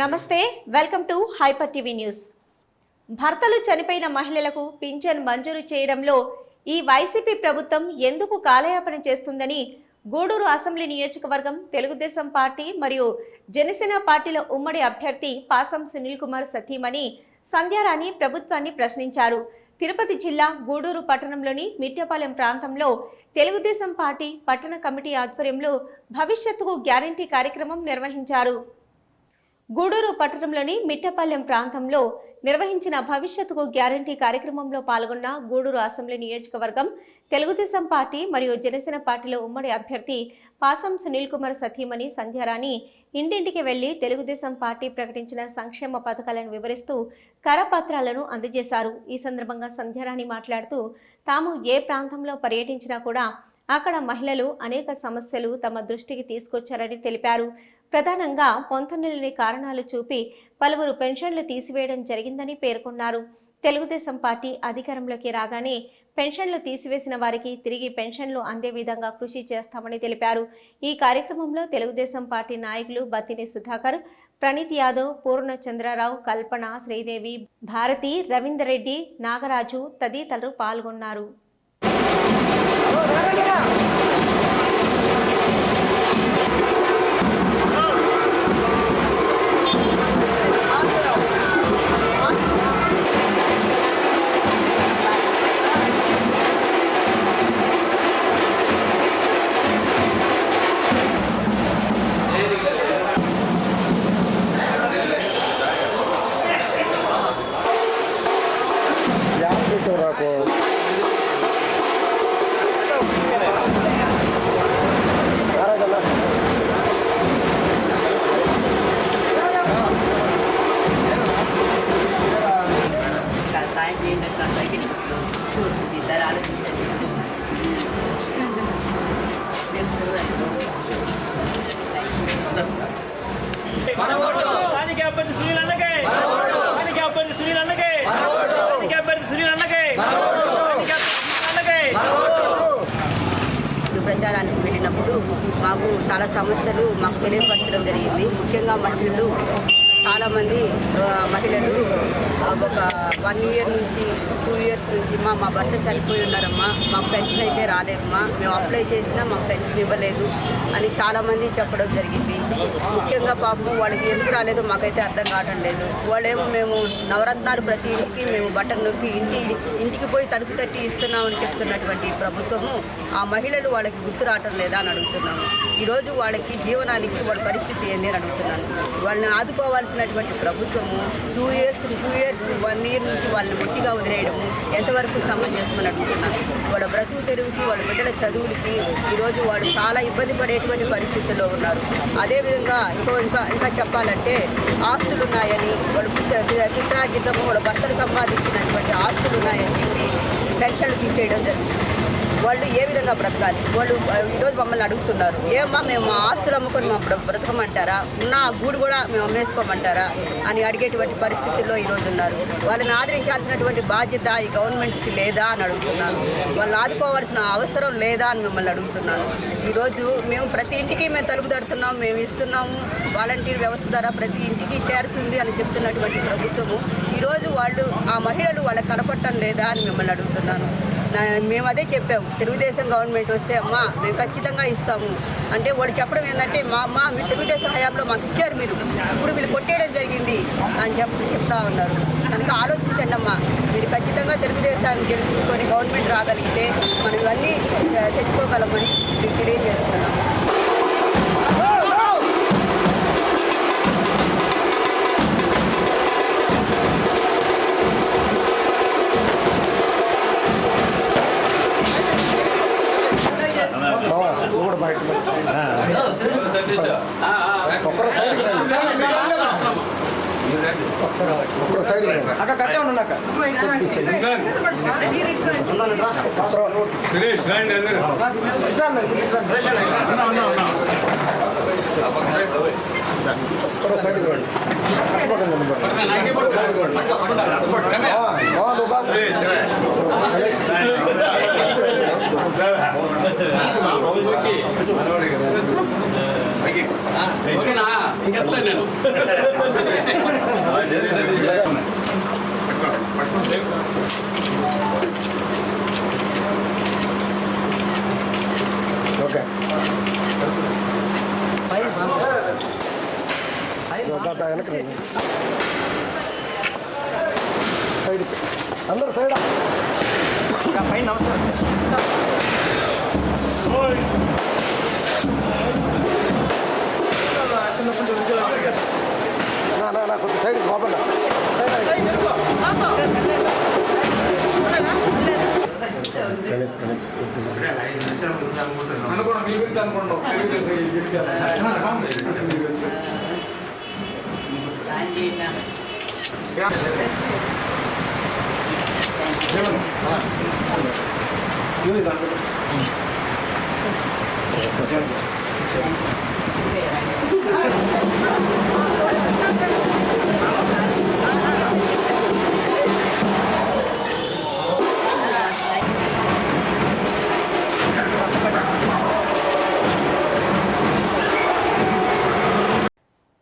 నమస్తే, welcome to hyper TV news. భర్తలు చనిపోయిన మహిళలకు పింఛన్ మంజూరు చేయడంలో ఈ వైసీపీ ప్రభుత్వం ఎందుకు కాలయాపన చేస్తుందని గూడూరు అసెంబ్లీ నియోజకవర్గం తెలుగుదేశం పార్టీ మరియు జనసేన పార్టీల ఉమ్మడి అభ్యర్థి పాసం సునీల్ కుమార్ సతీమణి సంధ్యారాణి ప్రభుత్వాన్ని ప్రశ్నించారు. తిరుపతి జిల్లా గూడూరు పట్టణంలోని మిట్టపాలెం ప్రాంతంలో తెలుగుదేశం పార్టీ పట్టణ కమిటీ ఆధ్వర్యంలో భవిష్యత్తుకు గ్యారంటీ కార్యక్రమం నిర్వహించారు. గూడూరు పట్టణంలోని మిట్టపాలెం ప్రాంతంలో నిర్వహించిన భవిష్యత్తుకు గ్యారంటీ కార్యక్రమంలో పాల్గొన్న గూడూరు అసెంబ్లీ నియోజకవర్గం తెలుగుదేశం పార్టీ మరియు జనసేన పార్టీల ఉమ్మడి అభ్యర్థి పాసం సునీల్ కుమార్ సతీమణి సంధ్యారాణి ఇంటింటికి వెళ్లి తెలుగుదేశం పార్టీ ప్రకటించిన సంక్షేమ పథకాలను వివరిస్తూ కరపత్రాలను అందజేశారు. ఈ సందర్భంగా సంధ్యారాణి మాట్లాడుతూ తాము ఏ ప్రాంతంలో పర్యటించినా కూడా అక్కడ మహిళలు అనేక సమస్యలు తమ దృష్టికి తీసుకొచ్చారని తెలిపారు. ప్రధానంగా పొంతనలేని కారణాలు చూపి పలువురు పెన్షన్లు తీసివేయడం జరిగిందని పేర్కొన్నారు. తెలుగుదేశం పార్టీ అధికారంలోకి రాగానే పెన్షన్లు తీసివేసిన వారికి తిరిగి పెన్షన్లు అందే విధంగా కృషి చేస్తామని తెలిపారు. ఈ కార్యక్రమంలో తెలుగుదేశం పార్టీ నాయకులు బత్తిని సుధాకర్, ప్రణీత్ యాదవ్, పూర్ణచంద్రరావు, కల్పన, శ్రీదేవి, భారతి, రవీందర్ రెడ్డి, నాగరాజు తదితరులు పాల్గొన్నారు. ప్రచారానికి వెళ్ళినప్పుడు మాకు చాలా సమస్యలు మాకు తెలియపరచడం జరిగింది. ముఖ్యంగా మహిళలు చాలామంది మహిళలు ఒక 1 year నుంచి 2 years నుంచి మా భర్త చనిపోయి ఉన్నారమ్మా, మాకు పెన్షన్ అయితే రాలేదమ్మా, మేము అప్లై చేసినా మాకు పెన్షన్ ఇవ్వలేదు అని చాలామంది చెప్పడం జరిగింది. ముఖ్యంగా పాపం వాళ్ళకి ఎందుకు రాలేదో మాకైతే అర్థం కావడం లేదు. వాళ్ళేమో మేము నవరత్నాలు ప్రతి ఇంటికి మేము బటన్ నొక్కి ఇంటికి పోయి తలుపు తట్టి ఇస్తున్నామని చెప్తున్నటువంటి ప్రభుత్వము ఆ మహిళలు వాళ్ళకి గుర్తు రావటం లేదా అని అడుగుతున్నాము. ఈరోజు వాళ్ళకి జీవనానికి వాళ్ళ పరిస్థితి ఏంది అని అడుగుతున్నాను. వాళ్ళని ఆదుకోవాల్సినటువంటి ప్రభుత్వము 2 years 1 year నుంచి వాళ్ళని ముట్టిగా వదిలేయడము ఎంతవరకు సమంజసమని అడుగుతున్నాను. వాళ్ళ బ్రతుకు తెరువుకి, వాళ్ళ బిడ్డల చదువులకి ఈరోజు వాళ్ళు చాలా ఇబ్బంది పడేటువంటి పరిస్థితుల్లో ఉన్నారు. అదేవిధంగా ఇంకా చెప్పాలంటే ఆస్తులు ఉన్నాయని వాళ్ళు పిత్రాజితము వాళ్ళ భర్తలు సంపాదించినటువంటి ఆస్తులు ఉన్నాయని చెప్పి పెన్షన్లు తీసేయడం జరిగింది. వాళ్ళు ఏ విధంగా బ్రతకాలి? వాళ్ళు ఈరోజు మమ్మల్ని అడుగుతున్నారు, ఏమ్మా మేము మా ఆస్తులు అమ్ముకొని మా బ్రతకమంటారా, ఉన్న ఆ గూడు కూడా మేము అమ్మేసుకోమంటారా అని అడిగేటువంటి పరిస్థితుల్లో ఈరోజు ఉన్నారు. వాళ్ళని ఆదరించాల్సినటువంటి బాధ్యత ఈ గవర్నమెంట్కి లేదా అని అడుగుతున్నాను. వాళ్ళు ఆదుకోవాల్సిన అవసరం లేదా అని మిమ్మల్ని అడుగుతున్నాను. ఈరోజు మేము ప్రతి ఇంటికి మేము తలుపు తడుతున్నాము, మేము ఇస్తున్నాము, వాలంటీర్ వ్యవస్థ ద్వారా ప్రతి ఇంటికి చేరుతుంది అని చెప్తున్నటువంటి ప్రభుత్వము ఈరోజు వాళ్ళు ఆ మహిళలు వాళ్ళకి కనపడటం లేదా అని మిమ్మల్ని అడుగుతున్నాను. మేము అదే చెప్పాము, తెలుగుదేశం గవర్నమెంట్ వస్తే అమ్మా మేము ఖచ్చితంగా ఇస్తాము అంటే వాళ్ళు చెప్పడం ఏంటంటే మా మీరు తెలుగుదేశం హయాంలో మాకు ఇచ్చారు, మీరు ఇప్పుడు మీరు కొట్టేయడం జరిగింది అని చెప్తా ఉన్నారు. కనుక ఆలోచించండి అమ్మా, మీరు ఖచ్చితంగా తెలుగుదేశాన్ని గెలిపించుకొని గవర్నమెంట్ రాగలిగితే మనం ఇవన్నీ తెచ్చుకోగలమని మీకు తెలియజేస్తున్నాం. అక్క కట్టే ఉన్నాక ఓకేనా ఇంకెట్లా నేను ఓకే సైడ్ అందరు సైడ్ పైన నమస్కారం కొంచెం సైడ్ లోపల అనుకోండి మీ గురించి అనుకుంటాం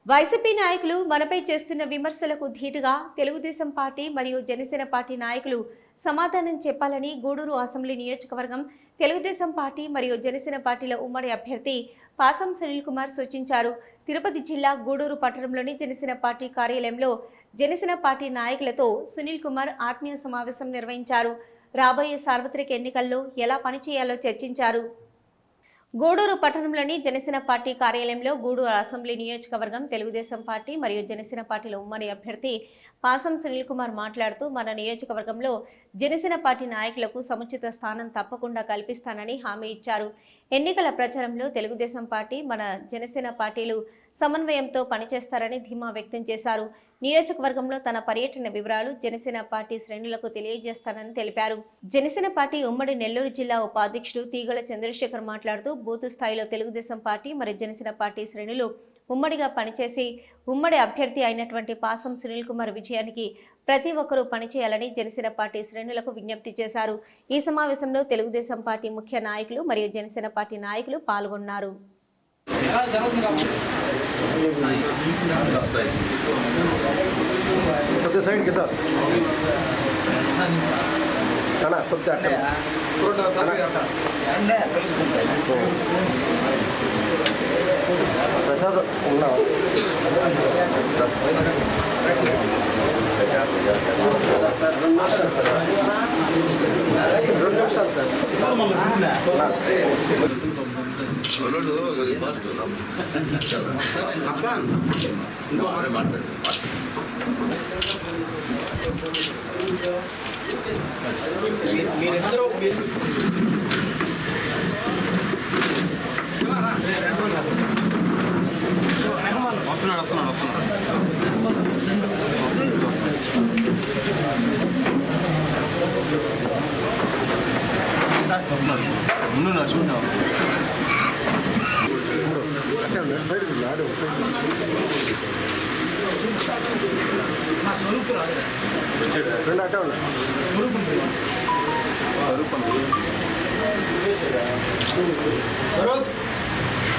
వైసీపీ నాయకులు మనపై చేస్తున్న విమర్శలకు ధీటుగా తెలుగుదేశం పార్టీ మరియు జనసేన పార్టీ నాయకులు సమాధానం చెప్పాలని గూడూరు అసెంబ్లీ నియోజకవర్గం తెలుగుదేశం పార్టీ మరియు జనసేన పార్టీల ఉమ్మడి అభ్యర్థి పాసం సునీల్ కుమార్ సూచించారు. తిరుపతి జిల్లా గూడూరు పట్టణంలోని జనసేన పార్టీ కార్యాలయంలో జనసేన పార్టీ నాయకులతో సునీల్ కుమార్ ఆత్మీయ సమావేశం నిర్వహించారు. రాబోయే సార్వత్రిక ఎన్నికల్లో ఎలా పనిచేయాలో చర్చించారు. గూడూరు పట్టణంలోని జనసేన పార్టీ కార్యాలయంలో గూడూరు అసెంబ్లీ నియోజకవర్గం తెలుగుదేశం పార్టీ మరియు జనసేన పార్టీల ఉమ్మడి అభ్యర్థి పాసం సునీల్ కుమార్ మాట్లాడుతూ మన నియోజకవర్గంలో జనసేన పార్టీ నాయకులకు సముచిత స్థానం తప్పకుండా కల్పిస్తానని హామీ ఇచ్చారు. ఎన్నికల ప్రచారంలో తెలుగుదేశం పార్టీ మన జనసేన పార్టీలు సమన్వయంతో పనిచేస్తారని ధీమా వ్యక్తం చేశారు. నియోజకవర్గంలో తన పర్యటన వివరాలు జనసేన పార్టీ శ్రేణులకు తెలియజేస్తానని తెలిపారు. జనసేన పార్టీ ఉమ్మడి నెల్లూరు జిల్లా ఉపాధ్యక్షుడు తీగల చంద్రశేఖర్ మాట్లాడుతూ బూతు స్థాయిలో తెలుగుదేశం పార్టీ మరియు జనసేన పార్టీ శ్రేణులు ఉమ్మడిగా పనిచేసి ఉమ్మడి అభ్యర్థి అయినటువంటి పాసం సునీల్ కుమార్ విజయానికి ప్రతి ఒక్కరూ పనిచేయాలని జనసేన పార్టీ శ్రేణులకు విజ్ఞప్తి చేశారు. ఈ సమావేశంలో తెలుగుదేశం పార్టీ ముఖ్య నాయకులు మరియు జనసేన పార్టీ నాయకులు పాల్గొన్నారు. సైడ్ కింద ప్రసాద్ ఉన్నావు సార్ 2 నిమిషాలు సార్ 2 నిమిషాలు సార్ మీరిద్దరూ ముందు నడుచుకుంటాం సైడ్ ఆడు రెండు అట్టే ఉన్నా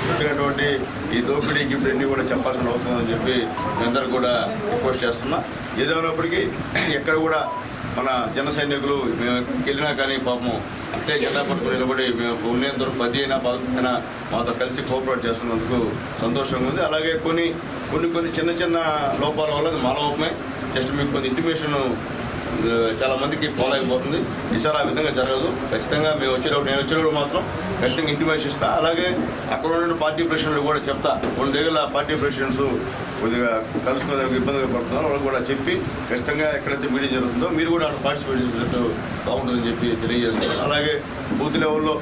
జరిగినటువంటి ఈ దోపిడీకి ఇప్పుడు అన్నీ కూడా చెప్పాల్సిన అవసరం అని చెప్పి మేమందరూ కూడా రిక్వెస్ట్ చేస్తున్నా. ఏదేమైనప్పటికీ ఎక్కడ కూడా మన జన సైనికులు మేము వెళ్ళినా కానీ పాపం అంటే జెండా పట్టుకుని నిలబడి మేము ఉన్నంత 10 అయినా 12 అయినా మాతో కలిసి కోఆపరేట్ చేస్తున్నందుకు సంతోషంగా ఉంది. అలాగే కొన్ని చిన్న లోపాల వల్ల మా లోపమే జస్ట్ మీకు కొన్ని ఇంటిమేషన్ చాలా మందికి ఫాలో అయిపోతుంది. ఈసారి ఆ విధంగా జరగదు. ఖచ్చితంగా నేను వచ్చేటప్పుడు మాత్రం ఖచ్చితంగా ఇంటిమేషన్ ఇస్తా. అలాగే అక్కడ ఉన్న పార్టీ ప్రెసిడెంట్లు కూడా చెప్తా. కొన్ని దగ్గర పార్టీ ప్రెసిడెంట్స్ కొద్దిగా కలుసుకునేందుకు ఇబ్బందిగా పడుతున్నారు. వాళ్ళకి కూడా చెప్పి ఖచ్చితంగా ఎక్కడైతే మీటింగ్ జరుగుతుందో మీరు కూడా పార్టిసిపేట్ చేసేటట్టు బాగుంటుందని చెప్పి తెలియజేస్తున్నారు. అలాగే బూత్ లెవెల్లో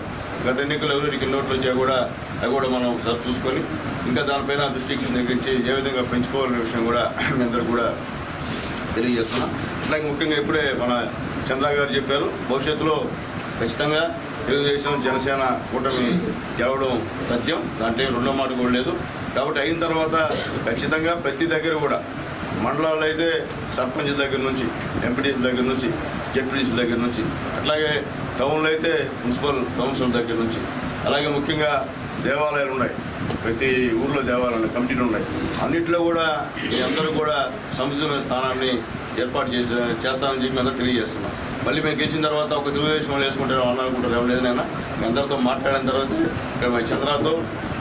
గత ఎన్నికలు ఎవరికి నోట్లు వచ్చాయి కూడా అవి కూడా మనం ఒకసారి చూసుకొని ఇంకా దానిపైన దృష్టికి తగ్గించి ఏ విధంగా పెంచుకోవాలనే విషయం కూడా మీ అందరూ కూడా తెలియజేస్తున్నాం. అట్లాగే ముఖ్యంగా ఇప్పుడే మన చంద్ర గారు చెప్పారు, భవిష్యత్తులో ఖచ్చితంగా తెలుగుదేశం జనసేన కూటమి గెలవడం తథ్యం, దాంట్లో రెండో మాట కూడా లేదు. కాబట్టి అయిన తర్వాత ఖచ్చితంగా ప్రతి దగ్గర కూడా మండలాల్లో అయితే సర్పంచ్ దగ్గర నుంచి ఎంపీటీసీ దగ్గర నుంచి జెడ్పీటీసీ దగ్గర నుంచి అట్లాగే టౌన్లో అయితే మున్సిపల్ కౌన్సిల్ దగ్గర నుంచి, అలాగే ముఖ్యంగా దేవాలయాలు ఉన్నాయి, ప్రతి ఊర్లో దేవాలయాలు కమిటీలు ఉన్నాయి. అన్నింటిలో కూడా మీ అందరూ కూడా సముచితమైన స్థానాన్ని ఏర్పాటు చేస్తానని చెప్పి అందరూ తెలియజేస్తున్నాం. మళ్ళీ మేము గెలిచిన తర్వాత ఒక తెలుగుదేశం వాళ్ళు వేసుకుంటారు అన్న అనుకుంటారు ఎవరైనా మీ అందరితో మాట్లాడిన తర్వాత ఇక్కడ మేము చంద్రతో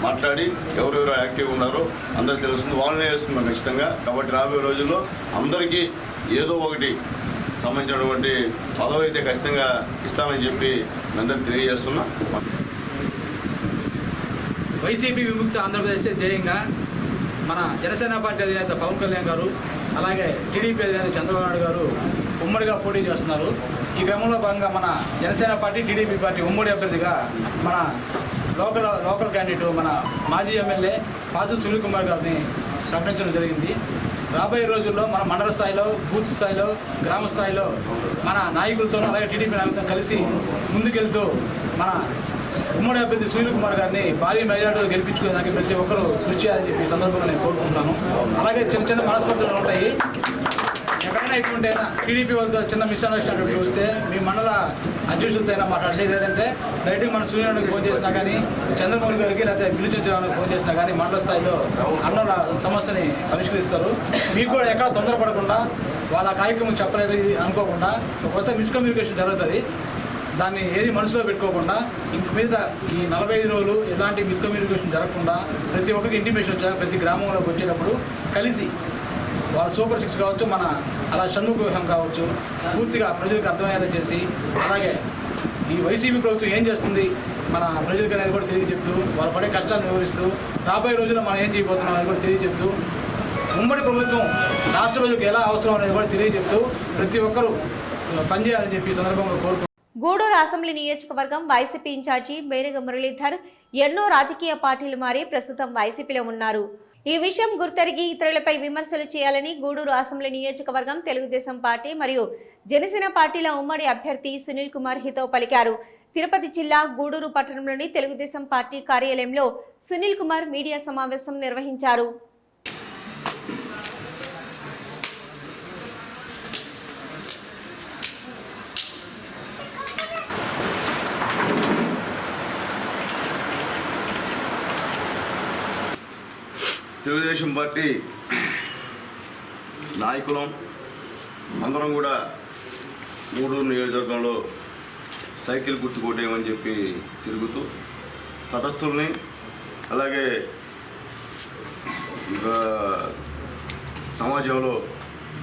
మాట్లాడి ఎవరెవరు యాక్టివ్గా ఉన్నారో అందరికీ తెలుస్తుంది, వాళ్ళనే వేస్తున్నాం ఖచ్చితంగా. కాబట్టి రాబోయే రోజుల్లో అందరికీ ఏదో ఒకటి సంబంధించినటువంటి పదవి అయితే ఖచ్చితంగా ఇస్తామని చెప్పి అందరికీ తెలియజేస్తున్నాం. వైసీపీ విముక్త ఆంధ్రప్రదేశ్ ధ్యేయంగా మన జనసేన పార్టీ అధినేత పవన్ కళ్యాణ్ గారు, అలాగే టీడీపీ అధినేత చంద్రబాబు నాయుడు గారు ఉమ్మడిగా పోటీ చేస్తున్నారు. ఈ క్రమంలో భాగంగా మన జనసేన పార్టీ, టీడీపీ పార్టీ ఉమ్మడి అభ్యర్థిగా మన లోకల్ క్యాండిడేట్ మన మాజీ ఎమ్మెల్యే పాసు సునీల్ కుమార్ గారిని ప్రకటించడం జరిగింది. రాబోయే రోజుల్లో మన మండల స్థాయిలో, బూత్ స్థాయిలో, గ్రామ స్థాయిలో మన నాయకులతో అలాగే టీడీపీ నాయకులతో కలిసి ముందుకెళ్తూ మన ఉమ్మడి అభ్యర్థి సునీల్ కుమార్ గారిని భారీ మెజార్టీలో గెలిపించుకోవడానికి ప్రతి ఒక్కరూ కృషి చేయాలని చెప్పి సందర్భంగా నేను కోరుకుంటున్నాను. అలాగే చిన్న చిన్న మనస్పర్ధలు ఉంటాయి, ఎక్కడైనా ఎటువంటి అయినా టీడీపీ వాళ్ళతో చిన్న మిస్అండర్స్టాండింగ్ వస్తే మీ మండల అధ్యక్షులతో అయినా మాట్లాడలేదు, లేదంటే డైరెక్ట్గా మన సూర్యుడికి ఫోన్ చేసినా కానీ, చంద్రబాబు గారికి లేకపోతే బిల్లుచంద్రానికి ఫోన్ చేసినా కానీ మండల స్థాయిలో అన్నల సమస్యని పరిష్కరిస్తారు. మీకు కూడా ఎక్కడ తొందరపడకుండా వాళ్ళ కార్యక్రమం చెప్పలేదు అనుకోకుండా ఒకసారి మిస్కమ్యూనికేషన్ జరుగుతుంది. దాన్ని ఏది మనసులో పెట్టుకోకుండా ఇంక మీద ఈ 45 రోజులు ఎలాంటి మిస్కమ్యూనికేషన్ జరగకుండా ప్రతి ఒక్కరికి ఇంటిమేషన్ వచ్చాక ప్రతి గ్రామంలోకి వచ్చేటప్పుడు కలిసి వాళ్ళ సూపర్ 6 కావచ్చు, మన అలా షణ్ముఖ వ్యూహం కావచ్చు, పూర్తిగా ప్రజలకు అర్థమయ్యేలా చేసి, అలాగే ఈ వైసీపీ ప్రభుత్వం ఏం చేస్తుంది మన ప్రజలకు అనేది కూడా తెలియజెప్తూ, వాళ్ళు పడే కష్టాలను వివరిస్తూ, రాబోయే రోజుల్లో మనం ఏం చేయబోతున్నాం అనేది కూడా తెలియజెప్తూ, ఉమ్మడి ప్రభుత్వం రాష్ట్ర ప్రజలకు ఎలా అవసరం అనేది కూడా తెలియజెప్తూ ప్రతి ఒక్కరూ పనిచేయాలని చెప్పి సందర్భంగా కోరుకుంటున్నాను. గూడూరు అసెంబ్లీ నియోజకవర్గం వైసీపీ ఇన్ఛార్జి మేరగ మురళీధర్ ఎన్నో రాజకీయ పార్టీలు మారి ప్రస్తుతం వైసీపీలో ఉన్నారు. ఈ విషయం గుర్తెరిగి ఇతరులపై విమర్శలు చేయాలని గూడూరు అసెంబ్లీ నియోజకవర్గం తెలుగుదేశం పార్టీ మరియు జనసేన పార్టీల ఉమ్మడి అభ్యర్థి సునీల్ కుమార్ హితవు పలికారు. తిరుపతి జిల్లా గూడూరు పట్టణంలోని తెలుగుదేశం పార్టీ కార్యాలయంలో సునీల్ కుమార్ మీడియా సమావేశం నిర్వహించారు. తెలుగుదేశం పార్టీ నాయకులం అందరం కూడా గూడూరు నియోజకవర్గంలో సైకిల్ గుర్తు కొట్టేయమని చెప్పి తిరుగుతూ తటస్థుల్ని, అలాగే సమాజంలో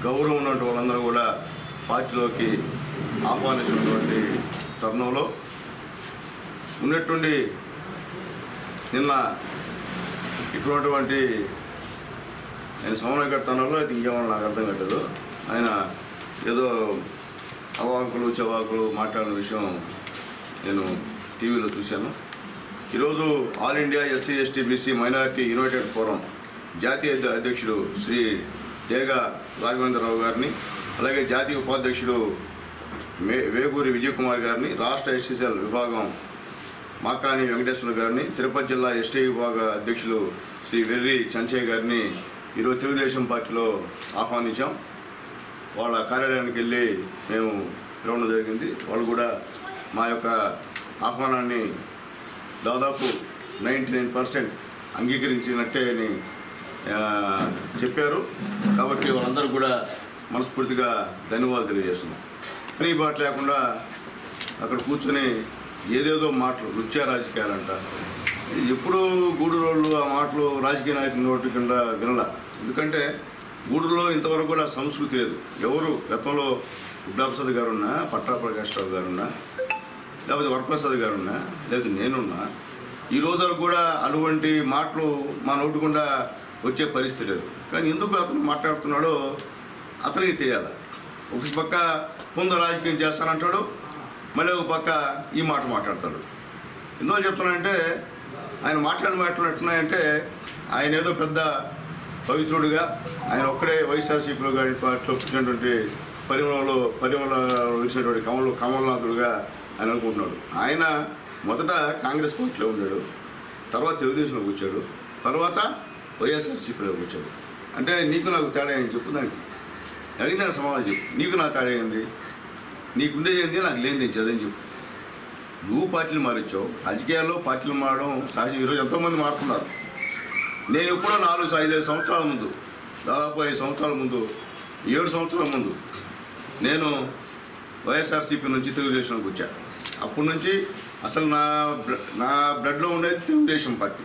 గౌరవం ఉన్నటువంటి వాళ్ళందరూ కూడా పార్టీలోకి ఆహ్వానించినటువంటి తరుణంలో ఉన్నటువంటి నిన్న ఇటువంటి ఆయన సమన్వయకర్తనంలో అయితే ఇంకేమన్నా నాకు అర్థం కట్టదు. ఆయన ఏదో అవాకులు చవాకులు మాట్లాడిన విషయం నేను టీవీలో చూశాను. ఈరోజు all India SC ST BC minority United forum జాతీయ అధ్యక్షుడు శ్రీ డేగా రాఘవేంద్రరావు గారిని, అలాగే జాతీయ ఉపాధ్యక్షుడు వేగూరి విజయ్ కుమార్ గారిని, రాష్ట్ర ఎస్సీసీఎల్ విభాగం మాకాని వెంకటేశ్వర గారిని, తిరుపతి జిల్లా ఎస్టీ విభాగ అధ్యక్షులు శ్రీ వెర్రి చంచయ్య గారిని ఈరోజు తెలుగుదేశం పార్టీలో ఆహ్వానించాం. వాళ్ళ కార్యాలయానికి వెళ్ళి మేము పిలవడం జరిగింది. వాళ్ళు కూడా మా యొక్క ఆహ్వానాన్ని దాదాపు 99% అంగీకరించినట్టే అని చెప్పారు. కాబట్టి వాళ్ళందరూ కూడా మనస్ఫూర్తిగా ధన్యవాదాలు తెలియజేస్తున్నాం. పని బాట లేకుండా అక్కడ కూర్చొని ఏదేదో మాటలు రుచ్యా రాజకీయాలంట. ఎప్పుడు గూడూరు వాళ్ళు ఆ మాటలు రాజకీయ నాయకుల నోటి కింద వినలా. ఎందుకంటే గూడూరులో ఇంతవరకు కూడా సంస్కృతి లేదు. ఎవరు గతంలో ఉడ్డాప్రసాద్ గారున్నా, పట్టా ప్రకాష్ రావు గారున్నా, లేకపోతే వరప్రసాద్ గారున్నా, లేకపోతే నేనున్నా, ఈ రోజు కూడా అటువంటి మాటలు మా నోటికుండా వచ్చే పరిస్థితి లేదు. కానీ ఎందుకు అతను మాట్లాడుతున్నాడో అతనికి తెలియాలి. ఒక పక్క పొంద రాజకీయం చేస్తానంటాడు, మళ్ళీ ఒక పక్క ఈ మాట మాట్లాడతాడు. ఎందువల్ల చెప్తున్నానంటే ఆయన మాట్లాడిన మాటలు ఎట్లున్నాయంటే ఆయన ఏదో పెద్ద పవిత్రుడిగా ఆయన ఒక్కడే వైఎస్ఆర్సీపీలో గారి పార్టీలో వచ్చినటువంటి పరిమళ వచ్చినటువంటి కమలనాథుడుగా ఆయన అనుకుంటున్నాడు. ఆయన మొదట కాంగ్రెస్ పార్టీలో ఉన్నాడు, తర్వాత తెలుగుదేశంలోకి వచ్చాడు, తర్వాత వైఎస్ఆర్సీపీలోకి వచ్చాడు. అంటే నీకు నాకు తేడా అని చెప్పు, దానికి అడిగిన సమాధానం చెప్పు. నీకు నాకు తేడా ఏంది, నీకుండేది ఏంది, నాకు లేనిది చదని చెప్పు. నువ్వు పార్టీలు మారించావు. రాజకీయాల్లో పార్టీలు మారడం సహజం. ఈరోజు ఎంతోమంది మారుతున్నారు. నేను ఎప్పుడో 4-5 సంవత్సరాల ముందు, దాదాపు 5 సంవత్సరాల ముందు, 7 సంవత్సరాల ముందు నేను వైఎస్ఆర్సీపీ నుంచి తెలుగుదేశంలోకి వచ్చాను. అప్పటి నుంచి అసలు నా బ్లడ్లో ఉండేది తెలుగుదేశం పార్టీ.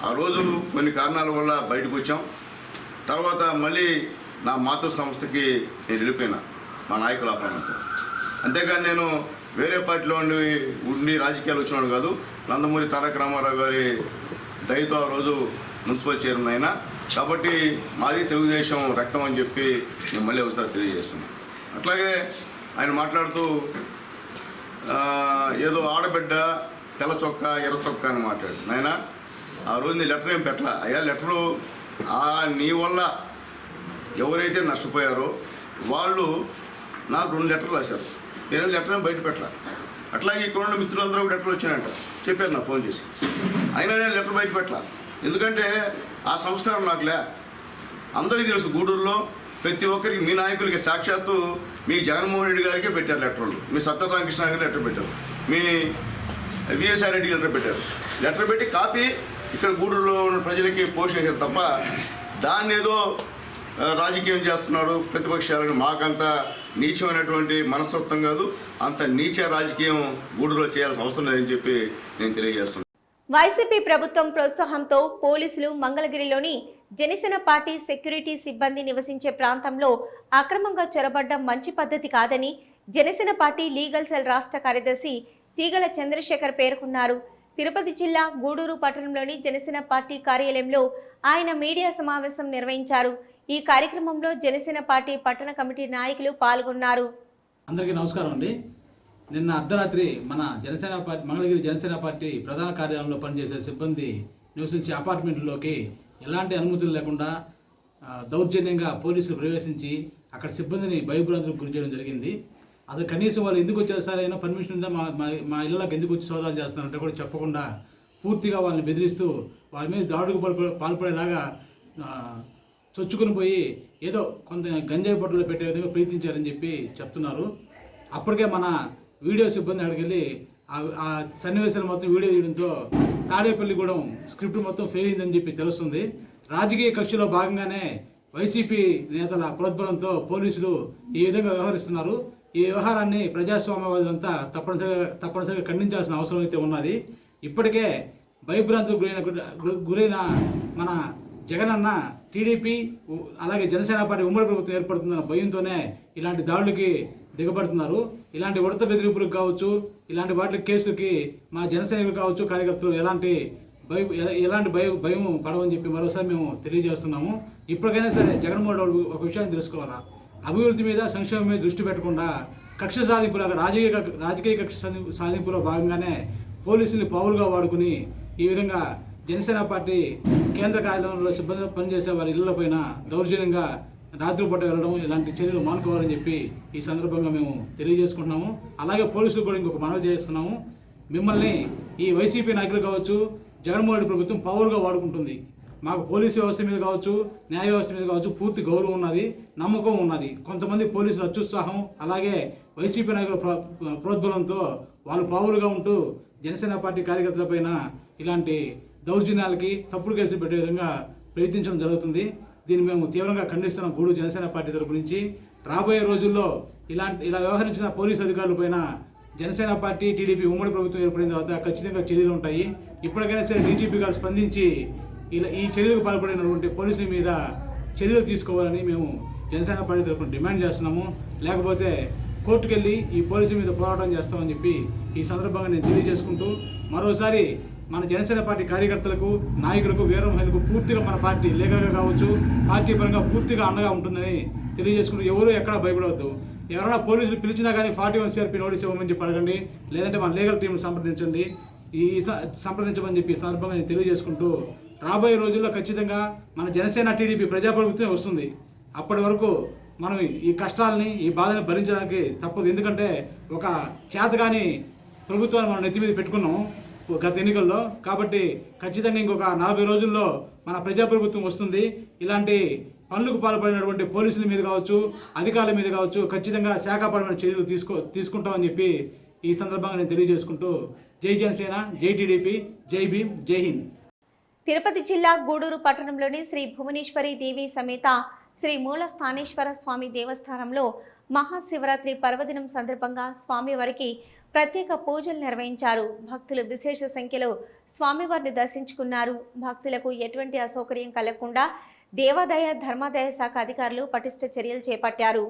ఆ రోజు కొన్ని కారణాల వల్ల బయటకు వచ్చాం. తర్వాత మళ్ళీ నా మాతృ సంస్థకి నేను వెళ్ళిపోయినా మా నాయకుల ఆహ్వానంతో. అంతేగాని నేను వేరే పార్టీలో ఉండి రాజకీయాలు వచ్చినాడు కాదు. నందమూరి తారక రామారావు గారి దయతో ఆ రోజు మున్సిపల్ చైర్మన్ అయినా. కాబట్టి మాది తెలుగుదేశం రక్తం అని చెప్పి నేను మళ్ళీ ఒకసారి తెలియజేస్తున్నాను. అట్లాగే ఆయన మాట్లాడుతూ ఏదో ఆడబిడ్డ తెల్ల చొక్కా ఎర్ర చొక్కా అని మాట్లాడు. నాయన ఆ రోజు నీ లెటర్ ఏం పెట్టలా. అయ్యా లెటరు నీ వల్ల ఎవరైతే నష్టపోయారో వాళ్ళు నాకు 2 లెటర్లు రాశారు. నేను లెటర్ ఏం బయట పెట్టలా. అట్లాగే ఇక్కడ ఉన్న మిత్రులందరూ లెటర్లు వచ్చాయంట చెప్పారు నాకు ఫోన్ చేసి. అయినా నేను లెటర్ బయట పెట్టలా. ఎందుకంటే ఆ సంస్కారం నాకులే. అందరికీ తెలుసు గూడూరులో ప్రతి ఒక్కరికి, మీ నాయకులకి, సాక్షాత్తు మీ జగన్మోహన్ రెడ్డి గారికే పెట్టారు లెటర్లు, మీ సత్యరామకృష్ణ గారికి లెటర్ పెట్టారు, మీ విఎస్ఆర్ రెడ్డి లెటర్ పెట్టారు. లెటర్ పెట్టి కాపీ ఇక్కడ గూడూరులో ఉన్న ప్రజలకి పోస్ట్ చేశారు తప్ప దాన్ని ఏదో రాజకీయం చేస్తున్నాడు ప్రతిపక్షాలను. మాకంత నీచమైనటువంటి మనస్తత్వం కాదు, అంత నీచ రాజకీయం గూడూరులో చేయాల్సిన అవసరం లేదని చెప్పి నేను తెలియజేస్తున్నాను. వైసీపీ ప్రభుత్వం ప్రోత్సాహంతో పోలీసులు మంగళగిరిలోని జనసేన పార్టీ సెక్యూరిటీ సిబ్బంది నివసించే ప్రాంతంలో అక్రమంగా చొరబడ్డం మంచి పద్ధతి కాదని జనసేన పార్టీ లీగల్ సెల్ రాష్ట్ర కార్యదర్శి తీగల చంద్రశేఖర్ పేర్కొన్నారు. తిరుపతి జిల్లా గూడూరు పట్టణంలోని జనసేన పార్టీ కార్యాలయంలో ఆయన మీడియా సమావేశం నిర్వహించారు. ఈ కార్యక్రమంలో జనసేన పార్టీ పట్టణ కమిటీ నాయకులు పాల్గొన్నారు. అందరికీ నమస్కారం అండి. నిన్న అర్ధరాత్రి మన జనసేన పార్టీ మంగళగిరి జనసేన పార్టీ ప్రధాన కార్యాలయంలో పనిచేసే సిబ్బంది నివసించే అపార్ట్మెంట్లోకి ఎలాంటి అనుమతులు లేకుండా దౌర్జన్యంగా పోలీసులు ప్రవేశించి అక్కడ సిబ్బందిని భయభ్రాంతులకు గురి చేయడం జరిగింది. అసలు కనీసం వాళ్ళు ఎందుకు వచ్చారు సార్, అయినా పర్మిషన్ ఉందా, మా ఇళ్ళకి ఎందుకు వచ్చి సోదాలు చేస్తున్నారంటే కూడా చెప్పకుండా పూర్తిగా వాళ్ళని బెదిరిస్తూ వాళ్ళ మీద దాడుకు పాల్పడేలాగా చొచ్చుకుని పోయి ఏదో కొంత గంజాయి బొట్టలు పెట్టే విధంగా ప్రయత్నించారని చెప్పి చెప్తున్నారు. అప్పటికే మన వీడియో సిబ్బంది అక్కడికి వెళ్ళి ఆ సన్నివేశాలు మొత్తం వీడియో తీయడంతో తాడేపల్లిగూడెం స్క్రిప్ట్ మొత్తం ఫెయిల్ అయిందని చెప్పి తెలుస్తుంది. రాజకీయ కక్షలో భాగంగానే వైసీపీ నేతల ప్రోద్బలంతో పోలీసులు ఈ విధంగా వ్యవహరిస్తున్నారు. ఈ వ్యవహారాన్ని ప్రజాస్వామ్యవాదులంతా తప్పనిసరిగా ఖండించాల్సిన అవసరం అయితే ఉన్నది. ఇప్పటికే భయభ్రాంతులకు గురైన మన జగనన్న టీడీపీ అలాగే జనసేన పార్టీ ఉమ్మడి ప్రభుత్వం ఏర్పడుతుందన్న భయంతోనే ఇలాంటి దాడులకి దిగబడుతున్నారు. ఇలాంటి ఉడత బెదిరింపులకు కావచ్చు, ఇలాంటి వాటి కేసులకి మా జనసైనికులు కావచ్చు, కార్యకర్తలు ఎలాంటి భయం పడవని చెప్పి మరోసారి మేము తెలియజేస్తున్నాము. ఇప్పటికైనా సరే జగన్మోహన్ రెడ్డి ఒక విషయాన్ని తెలుసుకోవాలా. అభివృద్ధి మీద, సంక్షేమం మీద దృష్టి పెట్టకుండా కక్ష సాధింపులాగా రాజకీయ కక్ష సాధింపులో భాగంగానే పోలీసుల్ని పావులుగా వాడుకుని ఈ విధంగా జనసేన పార్టీ కేంద్ర కార్యాలయంలో సిబ్బంది పనిచేసే వారి ఇళ్లపైన దౌర్జన్యంగా రాత్రిపూట వెళ్ళడం, ఇలాంటి చర్యలు మానుకోవాలని చెప్పి ఈ సందర్భంగా మేము తెలియజేసుకుంటున్నాము. అలాగే పోలీసులు కూడా ఇంకొక మనవి చేస్తున్నాము. మిమ్మల్ని ఈ వైసీపీ నాయకులు కావచ్చు, జగన్మోహన్ రెడ్డి ప్రభుత్వం పవర్గా వాడుకుంటుంది. మాకు పోలీసు వ్యవస్థ మీద కావచ్చు, న్యాయ వ్యవస్థ మీద కావచ్చు పూర్తి గౌరవం ఉన్నది, నమ్మకం ఉన్నది. కొంతమంది పోలీసుల అత్యుత్సాహం అలాగే వైసీపీ నాయకుల ప్రోద్బలంతో వాళ్ళు పావులుగా ఉంటూ జనసేన పార్టీ కార్యకర్తలపైన ఇలాంటి దౌర్జన్యాలకి తప్పుడు కేసులు పెట్టే విధంగా ప్రయత్నించడం జరుగుతుంది. దీన్ని మేము తీవ్రంగా ఖండిస్తున్నాం. గూడూరు జనసేన పార్టీ తరపు నుంచి రాబోయే రోజుల్లో ఇలా వ్యవహరించిన పోలీసు అధికారులపైన జనసేన పార్టీ టీడీపీ ఉమ్మడి ప్రభుత్వం ఏర్పడిన తర్వాత ఖచ్చితంగా చర్యలు ఉంటాయి. ఇప్పటికైనా సరే డీజీపీ గారు స్పందించి ఈ చర్యలకు పాల్పడినటువంటి పోలీసుల మీద చర్యలు తీసుకోవాలని మేము జనసేన పార్టీ తరపున డిమాండ్ చేస్తున్నాము. లేకపోతే కోర్టుకెళ్ళి ఈ పోలీసుల మీద పోరాటం చేస్తామని చెప్పి ఈ సందర్భంగా నేను తెలియజేసుకుంటూ మరోసారి మన జనసేన పార్టీ కార్యకర్తలకు, నాయకులకు, వీర మహిళలకు పూర్తిగా మన పార్టీ లీగల్గా కావచ్చు, పార్టీ పరంగా పూర్తిగా అండగా ఉంటుందని తెలియజేసుకుంటూ ఎవరూ ఎక్కడా భయపడవద్దు. ఎవరైనా పోలీసులు పిలిచినా కానీ 41 CRP నోటీస్ ఇవ్వమని చెప్పి అడగండి, లేదంటే మన లీగల్ టీంను సంప్రదించండి. సంప్రదించమని చెప్పి ఈ సందర్భంగా నేను తెలియజేసుకుంటూ రాబోయే రోజుల్లో ఖచ్చితంగా మన జనసేన టీడీపీ ప్రజాప్రభుత్వమే వస్తుంది. అప్పటి వరకు మనం ఈ కష్టాలని, ఈ బాధని భరించడానికి తప్పదు. ఎందుకంటే ఒక చేతగాని ప్రభుత్వాన్ని మనం నెత్తి మీద పెట్టుకున్నాం గత ఎన్నికల్లో. కాబట్టి ఖచ్చితంగా ఇంకొక 40 రోజుల్లో మన ప్రజాప్రభుత్వం వస్తుంది. ఇలాంటి పనులకు పాల్పడినటువంటి పోలీసుల మీద కావచ్చు, అధికారుల మీద కావచ్చు ఖచ్చితంగా శాఖాపరమైన చర్యలు తీసుకుంటామని చెప్పి ఈ సందర్భంగా నేను తెలియజేసుకుంటూ జై జనసేన, జై టీడీపీ, జై భీమ్, జై హింద్. తిరుపతి జిల్లా గూడూరు పట్టణంలోని శ్రీ భువనేశ్వరి దేవి సమేత శ్రీ మూల స్థానేశ్వర స్వామి దేవస్థానంలో మహాశివరాత్రి పర్వదినం సందర్భంగా స్వామివారికి ప్రత్యేక పూజలు నిర్వహించారు. భక్తులు విశేష సంఖ్యలో స్వామివారిని దర్శించుకున్నారు. భక్తులకు ఎటువంటి అసౌకర్యం కలగకుండా దేవాదాయ ధర్మాదాయ శాఖ అధికారులు పటిష్ట చర్యలు చేపట్టారు.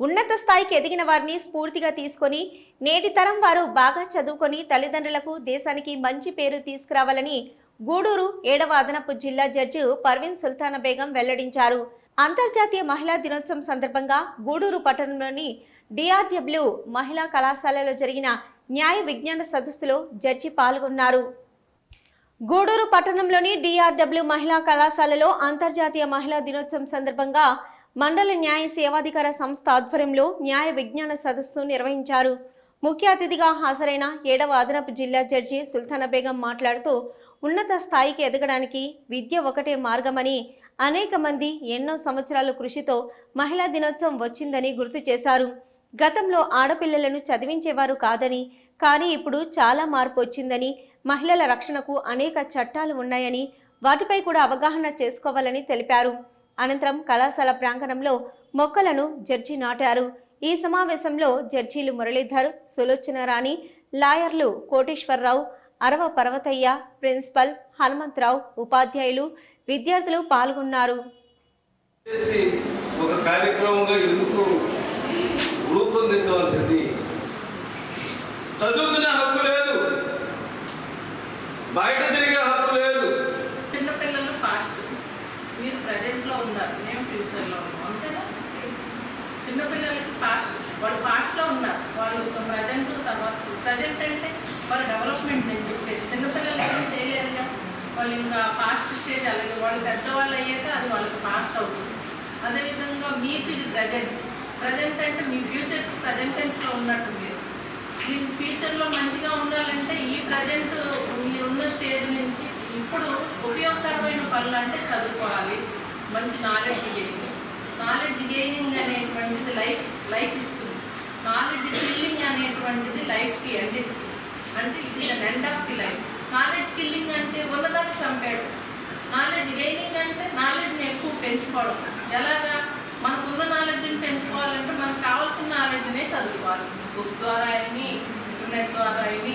ఉన్నత స్థాయికి ఎదిగిన వారిని స్ఫూర్తిగా తీసుకొని నేటి తరం వారు బాగా చదువుకొని తల్లిదండ్రులకు దేశానికి మంచి పేరు తీసుకురావాలని గూడూరు 7వ అదనపు జిల్లా జడ్జి పర్వీన్ సుల్తానా బేగం వెల్లడించారు. అంతర్జాతీయ మహిళా దినోత్సవం సందర్భంగా గూడూరు పట్టణంలోని డిఆర్డబ్ల్యూ మహిళా కళాశాలలో జరిగిన న్యాయ విజ్ఞాన సదస్సులో జడ్జి పాల్గొన్నారు. గూడూరు పట్టణంలోని డిఆర్డబ్ల్యూ మహిళా కళాశాలలో అంతర్జాతీయ మహిళా దినోత్సవం సందర్భంగా మండల న్యాయ సేవాధికార సంస్థ ఆధ్వర్యంలో న్యాయ విజ్ఞాన సదస్సు నిర్వహించారు. ముఖ్య అతిథిగా హాజరైన 7వ అదనపు జిల్లా జడ్జి సుల్తానా బేగం మాట్లాడుతూ ఉన్నత స్థాయికి ఎదగడానికి విద్య ఒకటే మార్గమని, అనేక మంది ఎన్నో సంవత్సరాల కృషితో మహిళా దినోత్సవం వచ్చిందని గుర్తు చేశారు. గతంలో ఆడపిల్లలను చదివించేవారు కాదని, కానీ ఇప్పుడు చాలా మార్పు వచ్చిందని, మహిళల రక్షణకు అనేక చట్టాలు ఉన్నాయని, వాటిపై కూడా అవగాహన చేసుకోవాలని తెలిపారు. అనంతరం కళాశాల ప్రాంగణంలో మొక్కలను జడ్జి నాటారు. ఈ సమావేశంలో జడ్జీలు మురళీధర్, సులోచన రాణి, లాయర్లు కోటేశ్వరరావు, అరవ పర్వతయ్య, ప్రిన్సిపల్ హనుమంతరావు, ఉపాధ్యాయులు, విద్యార్థులు పాల్గొన్నారు. ఒక కార్యక్రమంగా ఎందుకు రూపొందించవలసింది? చదువుకునే హక్కు లేదు, బయట తిరిగే హక్కు లేదు. చిన్నపిల్లలు పాస్ట్, మీరు ప్రజెంట్లో ఉన్నారు, మేము ఫ్యూచర్లో ఉన్నాం, అంతేనా? చిన్నపిల్లలకి పాస్ట్, వాళ్ళు పాస్ట్లో ఉన్నారు, వాళ్ళు ప్రజెంట్ తర్వాత ప్రజెంట్ అంటే వాళ్ళ డెవలప్మెంట్ నేను చెప్పేది. చిన్నపిల్లలు ఏం చేయలేరుగా, వాళ్ళు ఇంకా పాస్ట్ స్టేజ్, అలాగే వాళ్ళు పెద్దవాళ్ళు అయ్యాక అది వాళ్ళకి పాస్ట్ అవుతుంది. అదేవిధంగా మీకు ఇది ప్రజెంట్, ప్రజెంట్ అంటే మీ ఫ్యూచర్ ప్రజెంట్ టెన్స్లో ఉన్నట్టు. మీరు దీని ఫ్యూచర్లో మంచిగా ఉండాలంటే ఈ ప్రజెంట్ మీరున్న స్టేజ్ నుంచి ఇప్పుడు ఉపయోగకరమైన పనులు అంటే చదువుకోవాలి, మంచి నాలెడ్జ్ గెయినింగ్ అనేటువంటిది లైఫ్ ఇస్తుంది. నాలెడ్జ్ కిల్లింగ్ అనేటువంటిది లైఫ్కి ఎండ్ ఇస్తుంది. అంటే ఇది end of the life. Knowledge killing అంటే ఉన్నదాన్ని చంపాడు. నాలెడ్జ్ గెయినింగ్ అంటే నాలెడ్జ్ని ఎక్కువ పెంచుకోవడం. ఎలాగా? మనకున్న నాలెడ్జ్ని పెంచుకోవాలంటే మనకు కావాల్సిన నాలెడ్జ్నే చదువుకోవాలి. బుక్స్ ద్వారా అయినా, ఇంటర్నెట్ ద్వారా అయినా,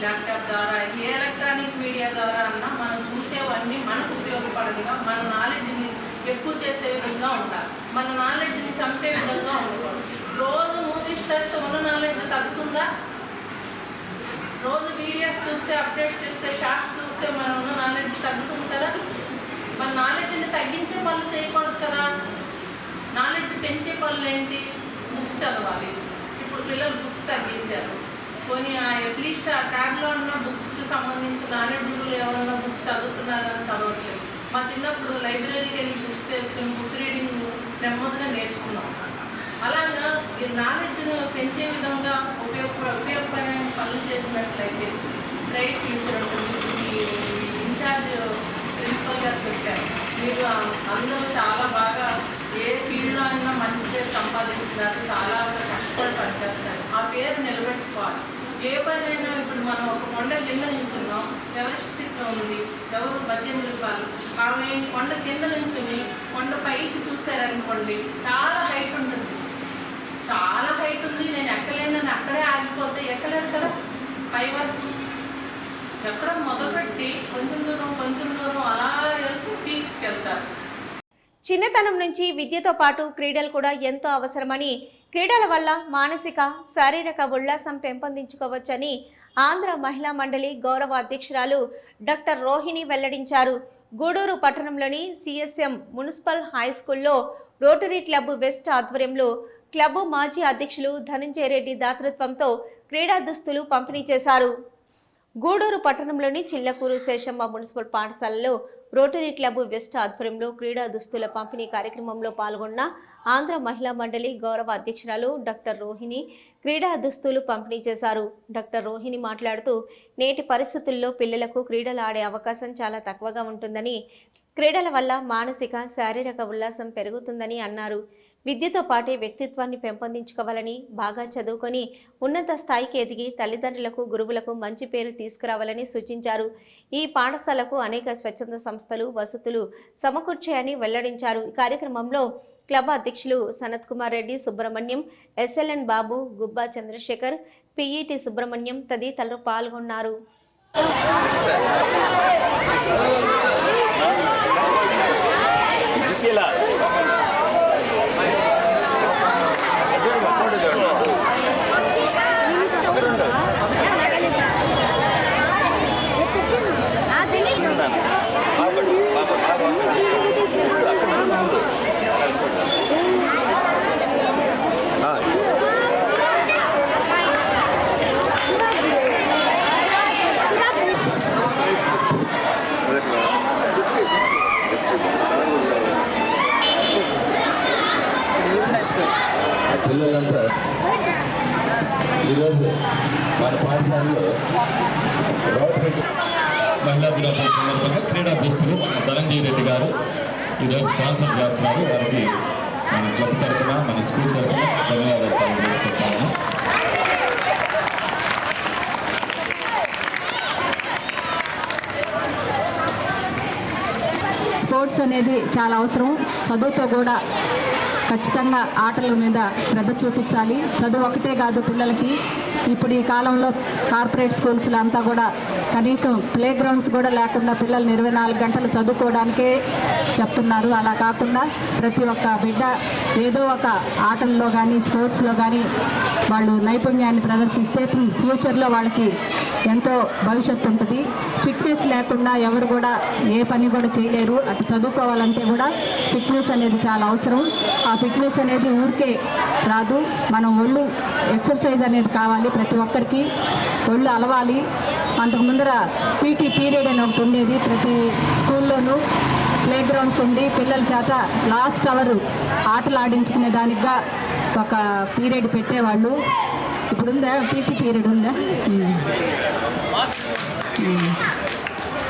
ల్యాప్టాప్ ద్వారా అయినా, ఏ ఎలక్ట్రానిక్ మీడియా ద్వారా అన్నా మనం చూసేవన్నీ మనకు ఉపయోగపడేవిగా, మన నాలెడ్జ్ని ఎక్కువ చేసే విధంగా ఉండాలి. మన నాలెడ్జ్ని చంపే విధంగా ఉండకూడదు. రోజు మూవీస్ చేస్తే ఉన్న నాలెడ్జ్ తగ్గుతుందా? రోజు వీడియోస్ చూస్తే, అప్డేట్స్ చూస్తే, షార్ట్స్ చూస్తే మనం ఉన్న నాలెడ్జ్ తగ్గుతుంది కదా. మన నాలెడ్జ్ని తగ్గించే పనులు చేయకూడదు కదా. నాలెడ్జ్ పెంచే పనులు ఏంటి? బుక్స్ చదవాలి. ఇప్పుడు పిల్లలు బుక్స్ తగ్గించారు. పోనీ అట్లీస్ట్ ఆ ట్యాబ్లో ఉన్న బుక్స్కి సంబంధించిన నాలెడ్జ్లు ఎవరన్నా బుక్స్ చదువుతున్నారని చదవట్లేదు. మా చిన్నప్పుడు లైబ్రరీకి వెళ్ళి బుక్స్ తెచ్చుకుని బుక్ రీడింగ్ నెమ్మదిగా నేర్చుకున్నాం. అలాగా ఈ నాలెడ్జ్ను పెంచే విధంగా ఉపయోగపడే పనులు చేసినట్లయితే బ్రైట్ ఫ్యూచర్ ఉంటుంది. ఈ ఇన్ఛార్జ్ ప్రిన్సిపల్ గారు చెప్పారు, మీరు అందరూ చాలా బాగా ఏ ఫీల్డ్లో అయినా మంచి పేరు సంపాదిస్తున్నారు, చాలా కష్టపడి పనిచేస్తారు. ఆ పేరు నిలబెట్టుకోవాలి. ఏ పనైనా ఇప్పుడు మనం ఒక కొండ కింద నుంచున్నాం, ఎవరెస్ట్ శిఖరం ఉంది, ఎవరు 18 రూపాయలు, ఆమె కొండ కింద నుంచుని కొండ పైకి చూశారనుకోండి, చాలా హైట్ ఉంటుంది. చాలా హైట్ ఉంది, నేను ఎక్కలేనని అక్కడే ఆగిపోతే ఎక్కలేను కదా. పై వరకు ఎక్కడ మొదలుపెట్టి కొంచెం దూరం అలా వెళ్తూ పీక్స్కి వెళ్తారు. చిన్నతనం నుంచి విద్యతో పాటు క్రీడలు కూడా ఎంతో అవసరమని, క్రీడల వల్ల మానసిక శారీరక ఉల్లాసం పెంపొందించుకోవచ్చని ఆంధ్ర మహిళా మండలి గౌరవ అధ్యక్షురాలు డాక్టర్ రోహిణి వెల్లడించారు. గూడూరు పట్టణంలోని సిఎస్ఎం మున్సిపల్ హై స్కూల్లో రోటరీ క్లబ్ వెస్ట్ ఆధ్వర్యంలో క్లబ్ మాజీ అధ్యక్షులు ధనంజయ రెడ్డి దాతృత్వంతో క్రీడా దుస్తులు పంపిణీ చేశారు. గూడూరు పట్టణంలోని చిల్లకూరు శేషమ్మ మున్సిపల్ పాఠశాలలో రోటరీ క్లబ్ వెస్ట్ ఆధ్వర్యంలో క్రీడా దుస్తుల పంపిణీ కార్యక్రమంలో పాల్గొన్న ఆంధ్ర మహిళా మండలి గౌరవ అధ్యక్షురాలు డాక్టర్ రోహిణి క్రీడా దుస్తులు పంపిణీ చేశారు. డాక్టర్ రోహిణి మాట్లాడుతూ, నేటి పరిస్థితుల్లో పిల్లలకు క్రీడలు ఆడే అవకాశం చాలా తక్కువగా ఉంటుందని, క్రీడల వల్ల మానసిక శారీరక ఉల్లాసం పెరుగుతుందని అన్నారు. విద్యతో పాటే వ్యక్తిత్వాన్ని పెంపొందించుకోవాలని, బాగా చదువుకొని ఉన్నత స్థాయికి ఎదిగి తల్లిదండ్రులకు, గురువులకు మంచి పేరు తీసుకురావాలని సూచించారు. ఈ పాఠశాలకు అనేక స్వచ్ఛంద సంస్థలు వసతులు సమకూర్చాయని వెల్లడించారు. ఈ కార్యక్రమంలో క్లబ్ అధ్యక్షులు సనత్ కుమార్ రెడ్డి, సుబ్రహ్మణ్యం, ఎస్ఎల్ఎన్ బాబు, గుబ్బా చంద్రశేఖర్, పిఈటి సుబ్రహ్మణ్యం తదితరులు పాల్గొన్నారు. పిల్లలంతా ఈరోజు మన పాఠశాలలో మహిళా దినోత్సవం సందర్భంగా క్రీడా దుస్తులు మన ధనంజయ రెడ్డి గారు ఈరోజు స్పాన్సర్ చేస్తున్నారు. వారికి మన క్లబ్ తరఫున, మన స్కూల్ తరఫున ధన్యవాదాలు. స్పోర్ట్స్ అనేది చాలా అవసరం. చదువుతో కూడా ఖచ్చితంగా ఆటల మీద శ్రద్ధ చూపించాలి. చదువు ఒకటే కాదు పిల్లలకి. ఇప్పుడు ఈ కాలంలో కార్పొరేట్ స్కూల్స్లో అంతా కూడా కనీసం ప్లే గ్రౌండ్స్ కూడా లేకుండా పిల్లల్ని 24 గంటలు చదువుకోవడానికే చెప్తున్నారు. అలా కాకుండా ప్రతి ఒక్క బిడ్డ ఏదో ఒక ఆటల్లో కానీ స్పోర్ట్స్లో కానీ వాళ్ళు నైపుణ్యాన్ని ప్రదర్శిస్తే ఫ్యూచర్లో వాళ్ళకి ఎంతో భవిష్యత్తు ఉంటుంది. ఫిట్నెస్ లేకుండా ఎవరు కూడా ఏ పని కూడా చేయలేరు. అటు చదువుకోవాలంటే కూడా ఫిట్నెస్ అనేది చాలా అవసరం. ఆ ఫిట్నెస్ అనేది ఊరికే రాదు. మనం ఒళ్ళు ఎక్సర్సైజ్ అనేది కావాలి. ప్రతి ఒక్కరికి ఒళ్ళు అలవాలి. అంతకు ముందర పీటీ పీరియడ్ అని ఒకటి ఉండేది. ప్రతి స్కూల్లోనూ ప్లే గ్రౌండ్స్ ఉండి పిల్లల చేత లాస్ట్ అవర్ ఆటలు ఆడించుకునే దానిగా ఒక పీరియడ్ పెట్టేవాళ్ళు. ఇప్పుడు ఉందా పీటీ పీరియడ్ ఉందా?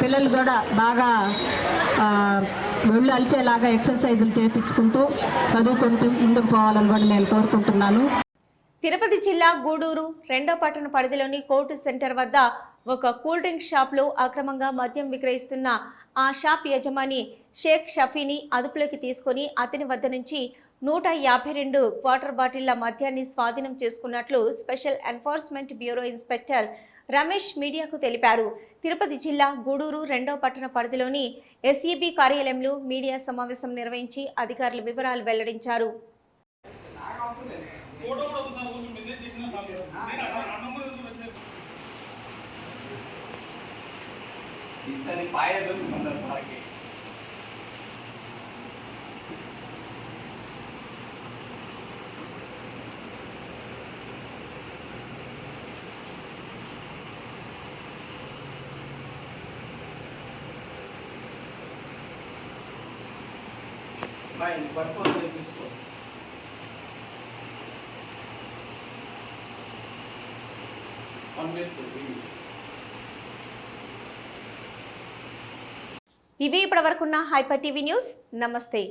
పిల్లలు కూడా బాగా ఒళ్ళు అలిసేలాగా ఎక్సర్సైజులు చేయించుకుంటూ చదువుకుంటూ ముందుకు పోవాలని కూడా నేను కోరుకుంటున్నాను. తిరుపతి జిల్లా గూడూరు 2వ పట్టణ పరిధిలోని కోర్టు సెంటర్ వద్ద ఒక కూల్ డ్రింక్ షాప్లో అక్రమంగా మద్యం విక్రయిస్తున్న ఆ షాప్ యజమాని షేక్ షఫీని అదుపులోకి తీసుకుని అతని వద్ద నుంచి 152 వాటర్ బాటిళ్ల మద్యాన్ని స్వాధీనం చేసుకున్నట్లు special enforcement bureau inspector Ramesh మీడియాకు తెలిపారు. తిరుపతి జిల్లా గూడూరు 2వ పట్టణ పరిధిలోని ఎస్ఈబి కార్యాలయంలో మీడియా సమావేశం నిర్వహించి అధికారుల వివరాలు వెల్లడించారు. ఇవి ఇప్పటివరకున్న హైపర్ టీవీ న్యూస్. నమస్తే.